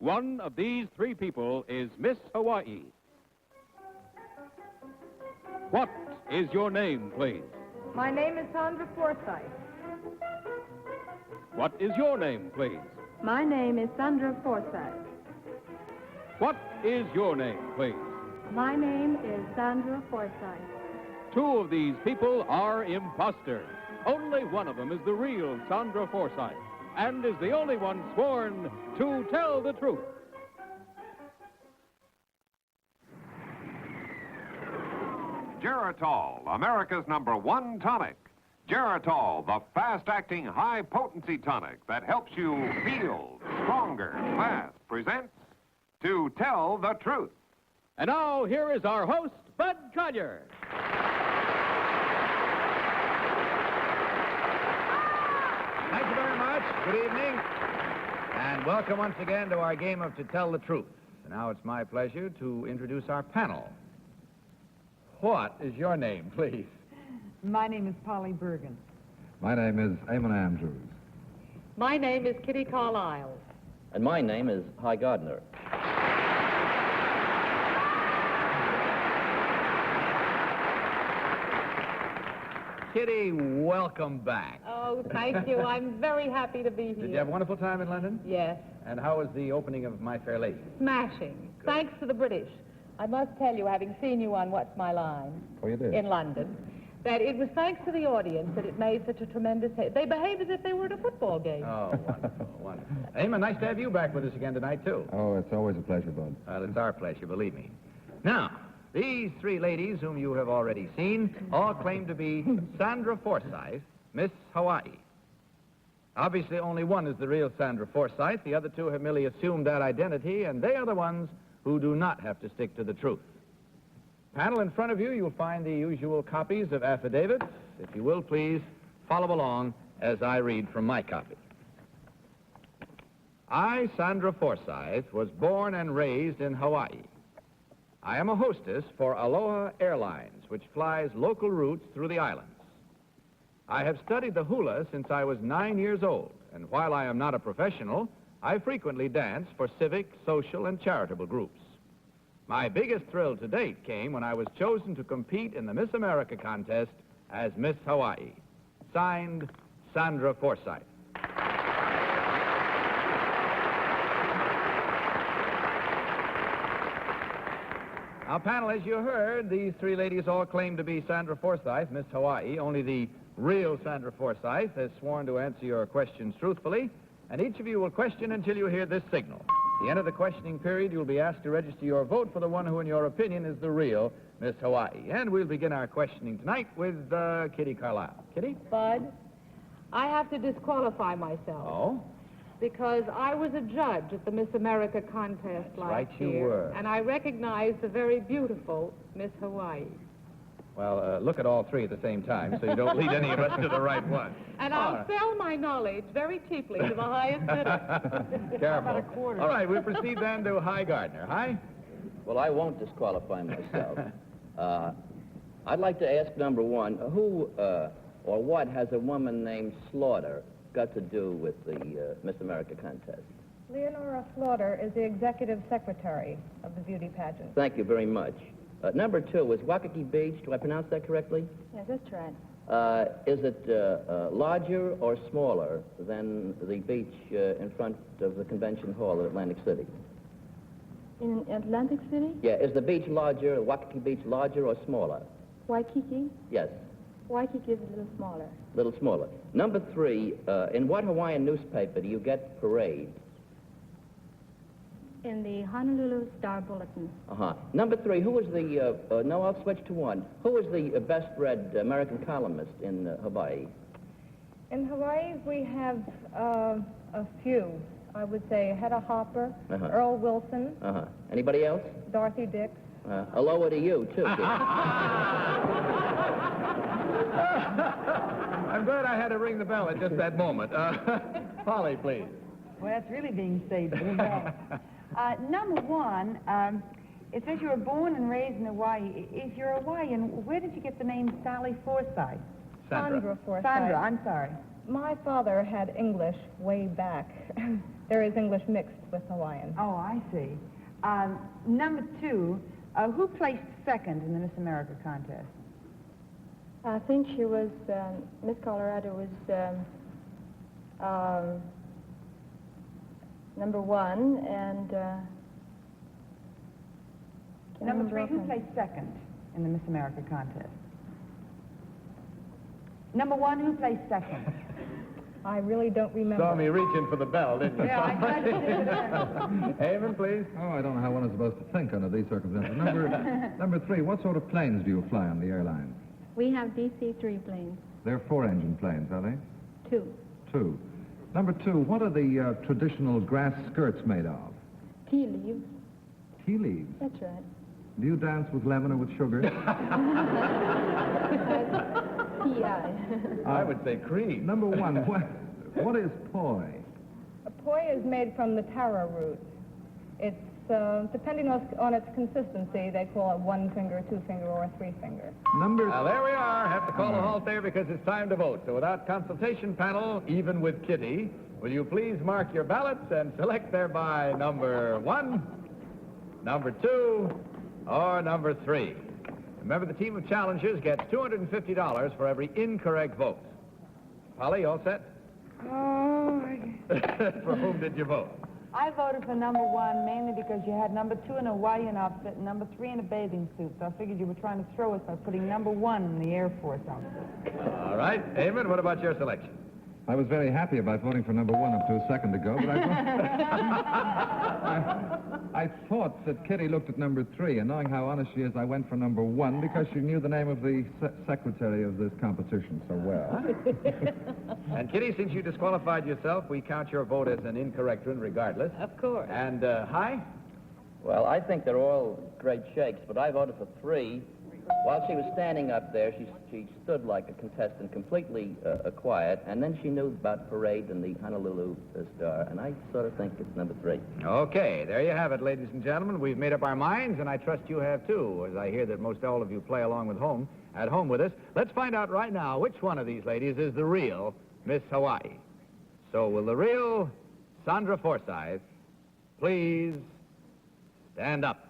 One of these three people is Miss Hawaii. What is your name, please? My name is Sandra Forsythe. What is your name, please? My name is Sandra Forsythe. What is your name, please? My name is Sandra Forsythe. Two of these people are imposters. Only one of them is the real Sandra Forsythe, and is the only one sworn to tell the truth. Geritol, America's #1 tonic. Geritol, the fast-acting, high-potency tonic that helps you feel stronger, fast, presents To Tell the Truth. And now, here is our host, Bud Collier. Thank you very much. Good evening. And welcome once again to our game of To Tell the Truth. And now it's my pleasure to introduce our panel. What is your name, please? My name is Polly Bergen. My name is Eamonn Andrews. My name is Kitty Carlisle. And my name is Gardner. Kitty, welcome back. Oh, thank you. I'm very happy to be here. Did you have a wonderful time in London? Yes. And how was the opening of My Fair Lady? Smashing. Good. Thanks to the British. I must tell you, having seen you on What's My Line Oh, you did? in London, that it was thanks to the audience that it made such a tremendous hit. They behaved as if they were at a football game. Oh, wonderful, wonderful. Eamonn, nice to have you back with us again tonight, too. Oh, it's always a pleasure, Bud. Well, it's our pleasure, believe me. Now, these three ladies whom you have already seen all claim to be Sandra Forsythe, Miss Hawaii. Obviously, only one is the real Sandra Forsythe. The other two have merely assumed that identity, and they are the ones who do not have to stick to the truth. Panel, in front of you, you'll find the usual copies of affidavits. If you will, please follow along as I read from my copy. I, Sandra Forsythe, was born and raised in Hawaii. I am a hostess for Aloha Airlines, which flies local routes through the islands. I have studied the hula since I was 9 years old, and while I am not a professional, I frequently dance for civic, social, and charitable groups. My biggest thrill to date came when I was chosen to compete in the Miss America contest as Miss Hawaii. Signed, Sandra Forsythe. Now, panel, as you heard, these three ladies all claim to be Sandra Forsythe, Miss Hawaii. Only the real Sandra Forsythe has sworn to answer your questions truthfully, and each of you will question until you hear this signal. At the end of the questioning period, you'll be asked to register your vote for the one who, in your opinion, is the real Miss Hawaii. And we'll begin our questioning tonight with Kitty Carlisle. Kitty? Bud, I have to disqualify myself. Oh? Because I was a judge at the Miss America contest last right, you year. were. And I recognized the very beautiful Miss Hawaii. Well, look at all three at the same time so you don't lead any of us to the right one. And I'll sell my knowledge very cheaply to the highest bidder. Careful. How about a quarter? All right, we'll proceed then to Gardner. Hi? Well, I won't disqualify myself. I'd like to ask number one, who or what has a woman named Slaughter got to do with the Miss America contest? Leonora Slaughter is the executive secretary of the beauty pageant. Thank you very much. Number two is Waikiki Beach. Do I pronounce that correctly? Yes, that's right. Is it larger or smaller than the beach in front of the convention hall at Atlantic City? In Atlantic City? Yeah, is the beach larger, Waikiki Beach larger or smaller? Waikiki? Yes, Waikiki is a little smaller. a little smaller. Number three, in what Hawaiian newspaper do you get parades? In the Honolulu Star Bulletin. Uh-huh. Number three, who was the, no, I'll switch to one. Who was the best-read American columnist in Hawaii? In Hawaii, we have a few. I would say Hedda Hopper, Earl Wilson, Uh-huh. Anybody else? Dorothy Dix. Aloha to you, too, kid. I'm glad I had to ring the bell at just that moment. Polly, please. Well, that's really being saved. Number one, it says you were born and raised in Hawaii. If you're Hawaiian, where did you get the name Sally Forsythe? Sandra Forsythe. Sandra, I'm sorry. My father had English way back. there is English mixed with Hawaiian. Oh, I see. Number 2, who placed second in the Miss America contest? I think she was, Miss Colorado was number 1, and... Number 3, who placed second in the Miss America contest? Number 1, who placed second? I really don't remember. Saw me reaching for the bell, didn't you? Yeah, I tried to do Eamonn, please. Oh, I don't know how one is supposed to think under these circumstances. Number 3, what sort of planes do you fly on the airline? We have DC-3 planes. They're 4-engine planes, are they? 2. 2. Number 2, what are the traditional grass skirts made of? Tea leaves. Tea leaves. That's right. Do you dance with lemon or with sugar? T.I. I would say cream. Number 1, what is poi? A poi is made from the taro root. It's, depending on its consistency, they call it 1 finger, 2 finger, or 3 finger. Number... Now, there we are. Have to call a halt there because it's time to vote. So without consultation, panel, even with Kitty, will you please mark your ballots and select thereby number 1, number 2, or number 3. Remember, the team of challengers gets $250 for every incorrect vote. Polly, all set? Oh, For whom did you vote? I voted for number 1 mainly because you had number 2 in a Hawaiian outfit and number 3 in a bathing suit. So I figured you were trying to throw us by putting number 1 in the Air Force outfit. All right. Eamonn, what about your selection? I was very happy about voting for number 1 up to a second ago, but I thought that Kitty looked at number 3, and knowing how honest she is, I went for number 1 because she knew the name of the secretary of this competition so well. And Kitty, since you disqualified yourself, we count your vote as an incorrect one regardless. Of course. And, Hi? Well, I think they're all great shakes, but I voted for 3. While she was standing up there, she stood like a contestant, completely quiet, and then she knew about Parade and the Honolulu Star, and I sort of think it's number 3. Okay, there you have it, ladies and gentlemen. We've made up our minds, and I trust you have too, as I hear that most all of you play along at home with us. Let's find out right now which one of these ladies is the real Miss Hawaii. So will the real Sandra Forsythe please stand up?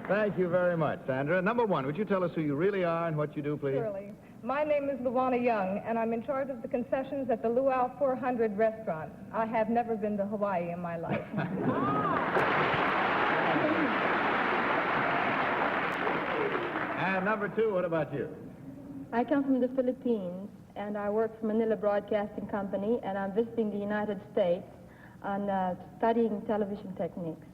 Thank you very much, Sandra. Number 1, would you tell us who you really are and what you do, please? Surely. My name is Luana Young, and I'm in charge of the concessions at the Luau 400 restaurant. I have never been to Hawaii in my life. And number 2, what about you? I come from the Philippines, and I work for Manila Broadcasting Company, and I'm visiting the United States on studying television techniques.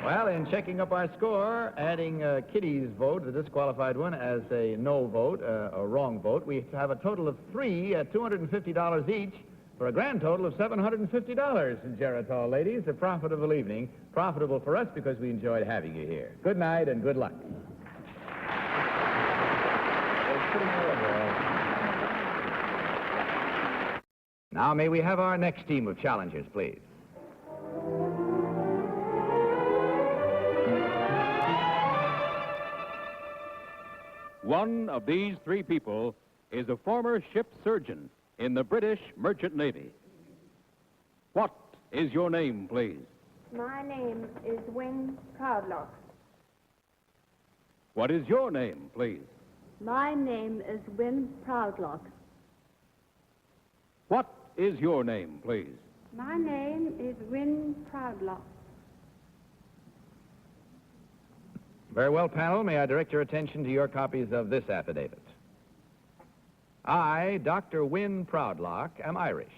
Well, in checking up our score, adding Kitty's vote, the disqualified one, as a no vote, a wrong vote, we have a total of 3 at $250 each, for a grand total of $750 in Geritol, ladies. A profitable evening. Profitable for us because we enjoyed having you here. Good night and good luck. Now, may we have our next team of challengers, please? One of these 3 people is a former ship surgeon in the British Merchant Navy. What is your name, please? My name is Wynn Pravlock. What is your name, please? My name is Wynn Pravlock. What is your name, please? My name is Wynn Pravlock. Very well, panel. May I direct your attention to your copies of this affidavit? I, Dr. Wynn Pravlock, am Irish.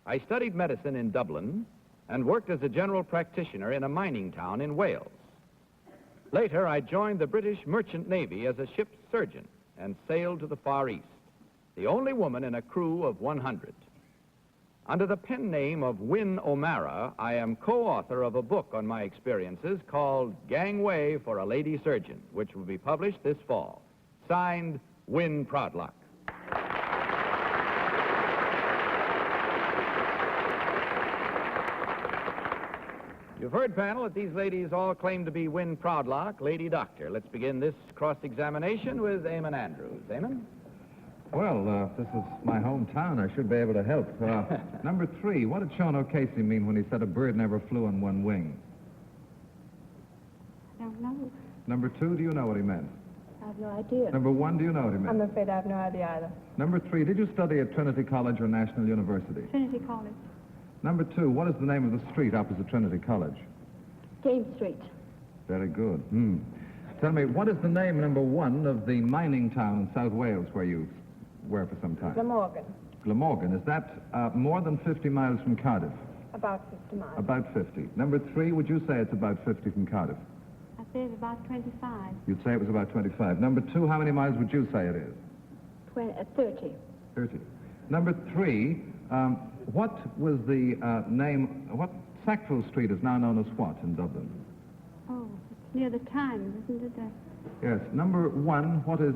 I studied medicine in Dublin and worked as a general practitioner in a mining town in Wales. Later, I joined the British Merchant Navy as a ship's surgeon and sailed to the Far East, the only woman in a crew of 100. Under the pen name of Wynn O'Mara, I am co-author of a book on my experiences called Gangway for a Lady Surgeon, which will be published this fall. Signed, Wynn Pravlock. You've heard, panel, that these ladies all claim to be Wynn Pravlock, Lady Doctor. Let's begin this cross-examination with Eamonn Andrews. Eamonn? Well, this is my hometown. I should be able to help. Number 3, what did Sean O'Casey mean when he said a bird never flew on one wing? I don't know. Number 2, do you know what he meant? I have no idea. Number 1, do you know what he meant? I'm afraid I have no idea either. Number 3, did you study at Trinity College or National University? Trinity College. Number 2, what is the name of the street opposite Trinity College? James Street. Very good. Tell me, what is the name, number 1, of the mining town in South Wales where you were for some time? Glamorgan. Glamorgan. Is that more than 50 miles from Cardiff? About 50 miles. About 50. Number 3, would you say it's about 50 from Cardiff? I say it's about 25. You'd say it was about 25. Number 2, how many miles would you say it is? 30. 30. Number 3, what was the name, what Sackville Street is now known as what in Dublin? Oh, it's near the Times, isn't it? Yes. Number 1, what is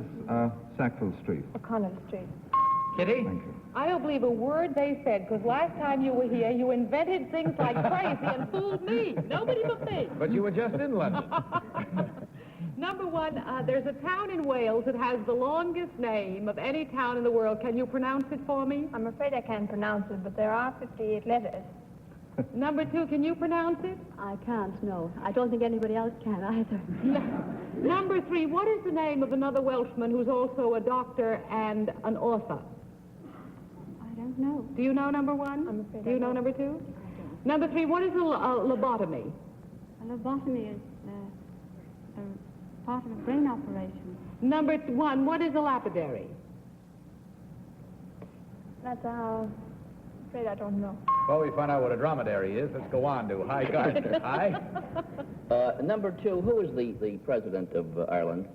Sackville Street? O'Connell Street. Kitty? Thank you. I don't believe a word they said, because last time you were here, you invented things like crazy and fooled me. Nobody but me. But you were just in London. Number 1, there's a town in Wales that has the longest name of any town in the world. Can you pronounce it for me? I'm afraid I can't pronounce it, but there are 58 letters. Number 2, can you pronounce it? I can't, no. I don't think anybody else can either. Number 3, what is the name of another Welshman who's also a doctor and an author? I don't know. Do you know number 1? I'm afraid Do you I know don't. number 2? Number 3, what is a lobotomy? A lobotomy is part of a brain operation. Number 1, what is a lapidary? That's, I'm afraid I don't know. Well, we find out what a dromedary is. Let's go on to Hi Gardner. Hi. Number 2, who is the president of Ireland?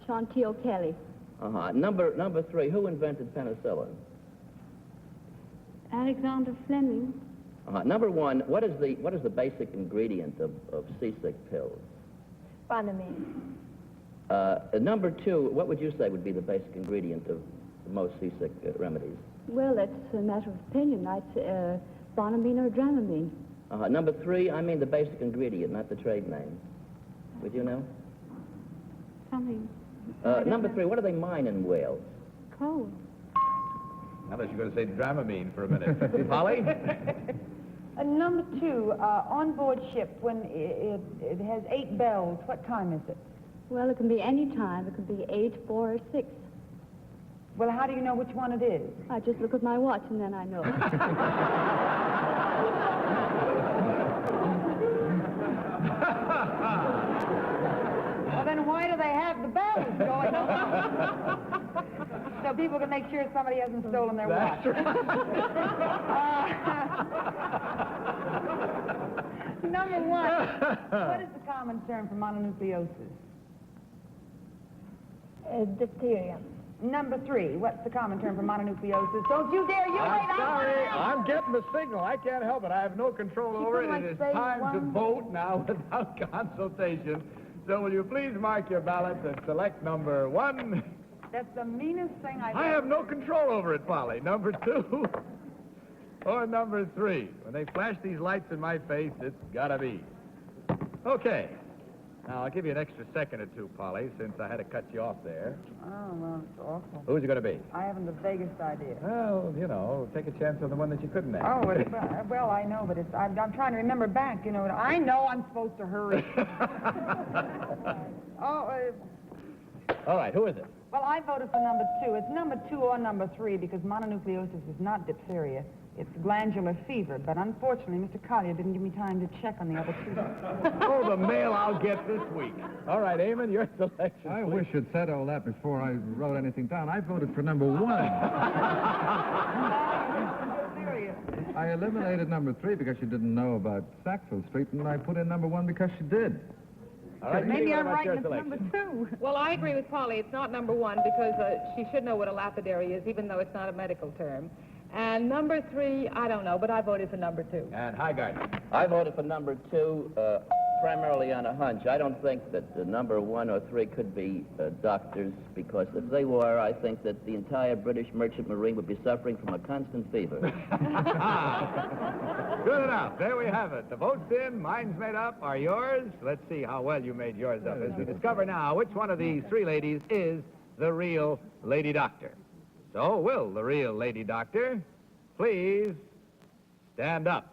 Sean T. O'Kelly. Number 3, who invented penicillin? Alexander Fleming. Number 1, what is the basic ingredient of seasick pills? Bonamine. Number 2, what would you say would be the basic ingredient of most seasick remedies? Well, it's a matter of opinion. I'd say bonamine or dramamine. Number 3, I mean the basic ingredient, not the trade name. Would you know? Something. Number 3, what do they mine in Wales? Coal. I thought you were going to say Dramamine for a minute. Polly? Number 2, on board ship, when it has 8 bells, what time is it? Well, it can be any time. It can be 8, 4, or 6. Well, how do you know which one it is? I just look at my watch and then I know. Well, then why do they have the bells going on? So people can make sure somebody hasn't stolen their watch. Number 1, what is the common term for mononucleosis? Diphtheria. Number 3, what's the common term for mononucleosis? Don't you dare, you wait, I'm sorry. I'm getting the signal. I can't help it. I have no control over it. like It is say time to one- vote now without consultation. So will you please mark your ballots and select number 1? That's the meanest thing I've I have no control over it, Polly. Number 2 or number 3. When they flash these lights in my face, it's gotta be. Okay. Now, I'll give you an extra second or two, Polly, since I had to cut you off there. Oh, well, it's awful. Who's it gonna be? I haven't the vaguest idea. Well, you know, take a chance on the one that you couldn't name. Oh, well, I know, but I'm trying to remember back, you know. I know I'm supposed to hurry. All right, who is it? Well, I voted for number 2. It's number 2 or number 3 because mononucleosis is not diphtheria. It's glandular fever. But unfortunately, Mr. Collier didn't give me time to check on the other 2. Oh, the mail I'll get this week. All right, Eamon, your selection. I please. wish you'd said all that before I wrote anything down. I voted for number 1. I eliminated number 3 because she didn't know about Sackville Street, and I put in number 1 because she did. All right, Maybe Kitty, what I'm about right your and it's number selection? 2. Well, I agree with Polly. It's not number 1 because she should know what a lapidary is, even though it's not a medical term. And number 3, I don't know, but I voted for number 2. And hi, Gardner. I voted for number 2, primarily on a hunch. I don't think that number 1 or 3 could be doctors, because if they were, I think that the entire British merchant marine would be suffering from a constant fever. Good enough. There we have it. The vote's in, mine's made up. Are yours? Let's see how well you made yours up as we discover now which one of these 3 ladies is the real lady doctor. So, will the real lady doctor please stand up?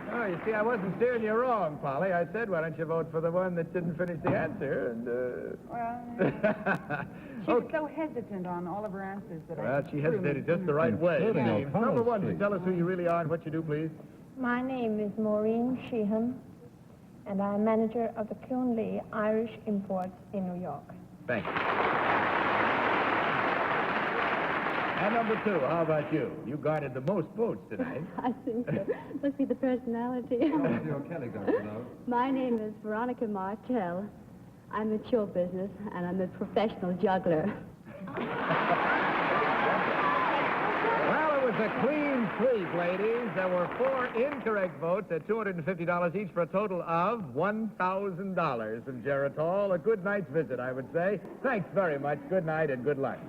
Oh, you see, I wasn't steering you wrong, Polly. I said, why don't you vote for the one that didn't finish the answer, and, Well, she was so hesitant on all of her answers that Well, she hesitated just the right way. Including James, our number Paul's 1, speech. tell us who you really are and what you do, please. My name is Maureen Sheehan, and I'm manager of the Clonley Irish Imports in New York. Thank you. And number 2, how about you? You garnered the most votes tonight. I think so. Must be the personality. What's your Kelly doctor, though? My name is Veronica Martell. I'm in show business, and I'm a professional juggler. Well, it was a clean sweep, ladies. There were 4 incorrect votes at $250 each for a total of $1,000 from Geritol. A good night's visit, I would say. Thanks very much. Good night and good luck.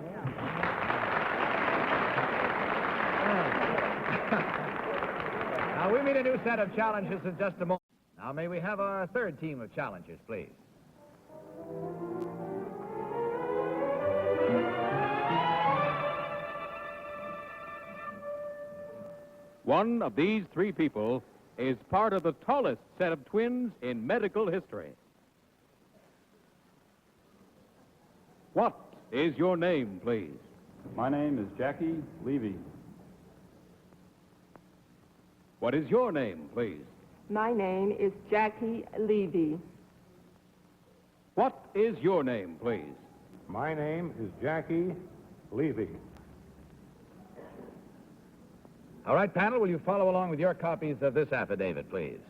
Now, we meet a new set of challenges in just a moment. Now, may we have our 3rd team of challengers, please? One of these 3 people is part of the tallest set of twins in medical history. What is your name, please? My name is Jackie Levy. What is your name, please? My name is Jackie Ledy. What is your name, please? My name is Jackie Levy. All right, panel, will you follow along with your copies of this affidavit, please?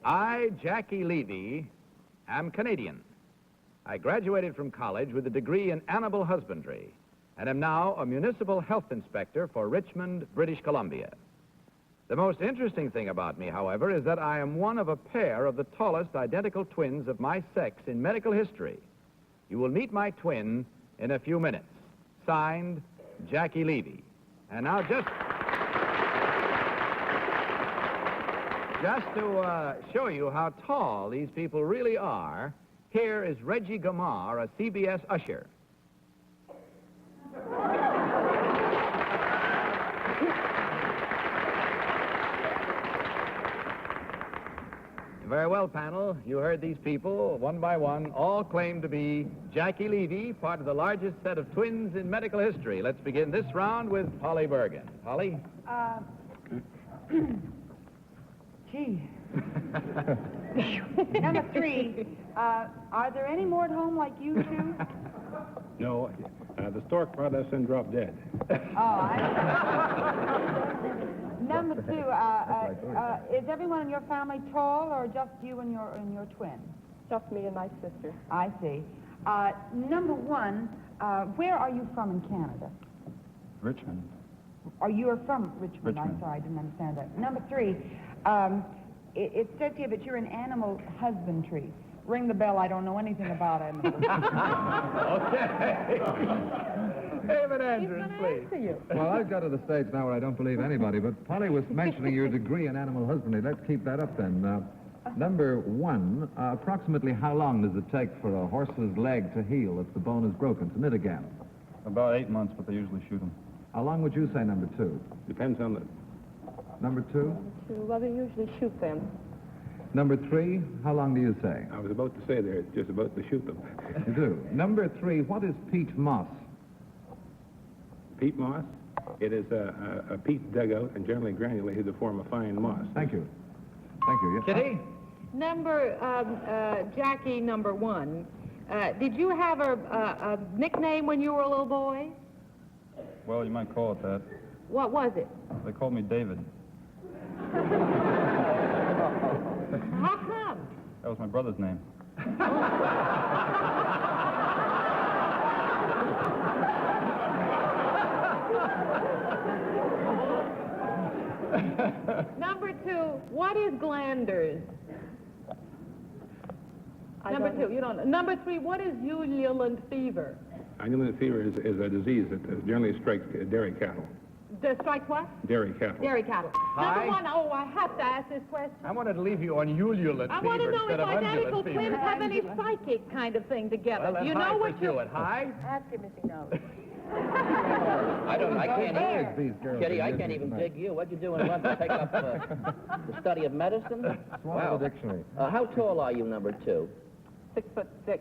I, Jackie Levy, am Canadian. I graduated from college with a degree in animal husbandry and am now a municipal health inspector for Richmond, British Columbia. The most interesting thing about me, however, is that I am one of a pair of the tallest identical twins of my sex in medical history. You will meet my twin in a few minutes. Signed, Jackie Levy. And now just to show you how tall these people really are, here is Reggie Gamar, a CBS usher. Very well, panel. You heard these people, one by one, all claim to be Jackie Levy, part of the largest set of twins in medical history. Let's begin this round with Polly Bergen. Polly? Gee. Number 3, are there any more at home like you 2? No, the stork brought us and dropped dead. Oh, Number 2, is everyone in your family tall, or just you and your twin? Just me and my sister. I see. Number 1, where are you from in Canada? Richmond. Or you are from Richmond? Richmond. I'm sorry, I didn't understand that. Number 3, it says here that you're in animal husbandry. Ring the bell, I don't know anything about it. Okay. Eamonn Andrews, please. Well, I've got to the stage now where I don't believe anybody, but Polly was mentioning your degree in animal husbandry. Let's keep that up then. Number 1, approximately how long does it take for a horse's leg to heal if the bone is broken, to knit again? About 8 months, but they usually shoot them. How long would you say, number 2? Depends on the... Number 2? Well, they usually shoot them. Number 3, how long do you say? I was about to say they're just about to shoot them. You do. Number 3, what is peat moss? Peat moss? It is a peat dugout and generally granulated to form a fine moss. Thank you. Thank you. Kitty? Jackie, number 1. Did you have a nickname when you were a little boy? Well, you might call it that. What was it? They called me David. How come? That was my brother's name. Number 2, what is glanders? Number 2, you don't know. Number 3, what is ululant fever? Ululant fever is a disease that generally strikes dairy cattle. Strikes what? Dairy cattle. Dairy cattle. Hi. Number 1, oh, I have to ask this question. I wanted to leave you on ululant I fever want to know instead if of identical undulant fever. twins have any psychic kind of thing together. Well, then Do you Hi know what pursue it. Hi. Ask him if he knows. I can't hear. These girls Kitty, are I can't busy even tonight. dig you. What'd you do in London? Take up the study of medicine? Swallow the dictionary. How tall are you, number 2? 6'6".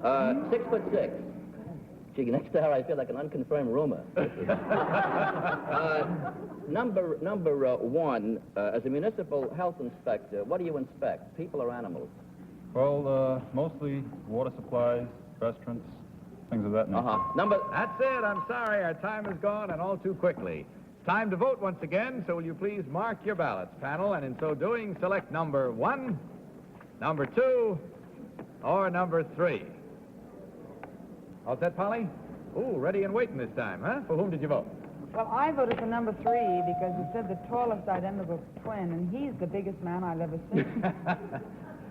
6'6". Gee, next to her, I feel like an unconfirmed rumor. Number 1, as a municipal health inspector, what do you inspect, people or animals? Well, mostly water supplies, restaurants, things of that nature. That's it. I'm sorry. Our time is gone, and all too quickly. It's time to vote once again, so will you please mark your ballots, panel, and in so doing, select number 1, number 2, or number 3. All set, Polly? Ooh, ready and waiting this time, huh? For whom did you vote? Well, I voted for number 3 because he said the tallest identical twin, and he's the biggest man I've ever seen.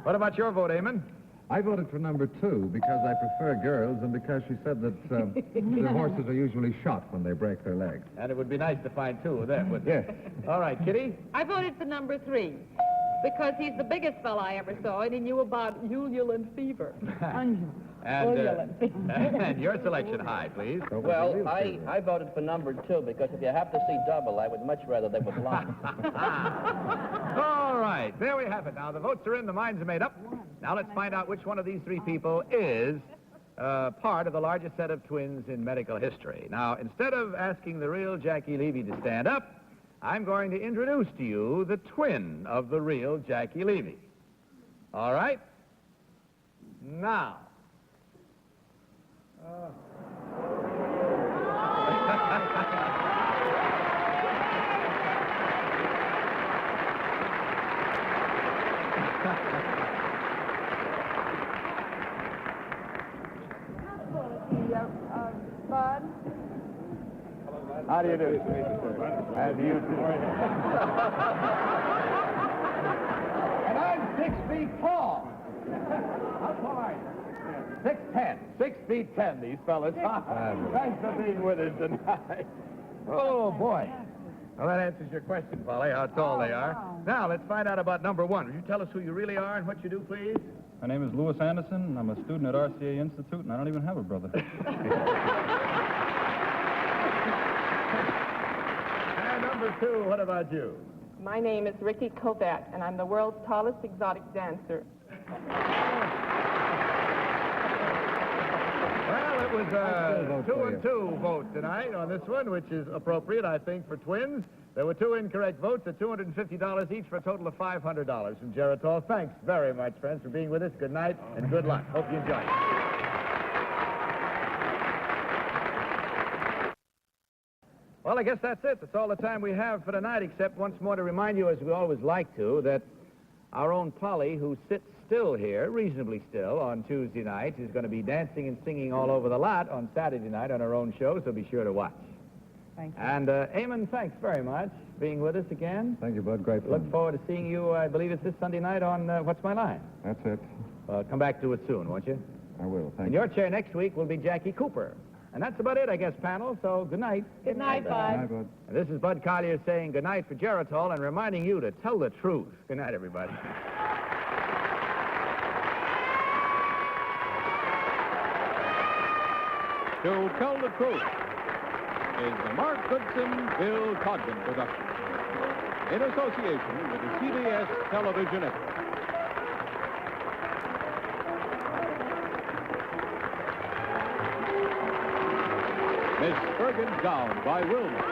What about your vote, Eamonn? I voted for number 2 because I prefer girls and because she said that the horses are usually shot when they break their legs. And it would be nice to find 2 of them, wouldn't it? Yes. All right, Kitty? I voted for number 3 because he's the biggest fella I ever saw, and he knew about ululant fever. And your selection, Hi, please. Well, I voted for number 2 because if you have to see double, I would much rather they were blind. All right, there we have it. Now, the votes are in, the minds are made up. Now, let's find out which one of these 3 people is part of the largest set of twins in medical history. Now, instead of asking the real Jackie Levy to stand up, I'm going to introduce to you the twin of the real Jackie Levy. All right? Now. Bud? How do you do? How do you do? And I'm 6 feet tall. How tall are you? 6'10". 6 feet 10, these fellas. Thanks for being with us tonight. Oh, boy. Well, that answers your question, Polly, how tall they are. Wow. Now, let's find out about number 1. Will you tell us who you really are and what you do, please? My name is Louis Anderson, and I'm a student at RCA Institute, and I don't even have a brother. And number 2, what about you? My name is Ricky Kovac, and I'm the world's tallest exotic dancer. Well, it was a 2-2 vote tonight on this one, which is appropriate, I think, for twins. There were 2 incorrect votes at $250 each for a total of $500 from Geritol. Thanks very much, friends, for being with us. Good night and good luck. Hope you enjoyed it. Well, I guess that's it. That's all the time we have for tonight, except once more to remind you, as we always like to, that our own Polly, who sits still here, reasonably still, on Tuesday night, is going to be dancing and singing all over the lot on Saturday night on her own show, so be sure to watch. Thank you. And, Eamonn, thanks very much for being with us again. Thank you, Bud. Great fun. Look forward to seeing you, I believe it's this Sunday night on What's My Line? That's it. Well, come back to it soon, won't you? I will. Thank In you. your chair next week will be Jackie Cooper. And that's about it, I guess, panel, so good night. Good night, Bye, Bud. Bud. And this is Bud Collier saying good night for Geritol and reminding you to tell the truth. Good night, everybody. To Tell the Truth is the Mark Goodson, Bill Codman production in association with the CBS Television Network. Miss Bergen gown by Wilma.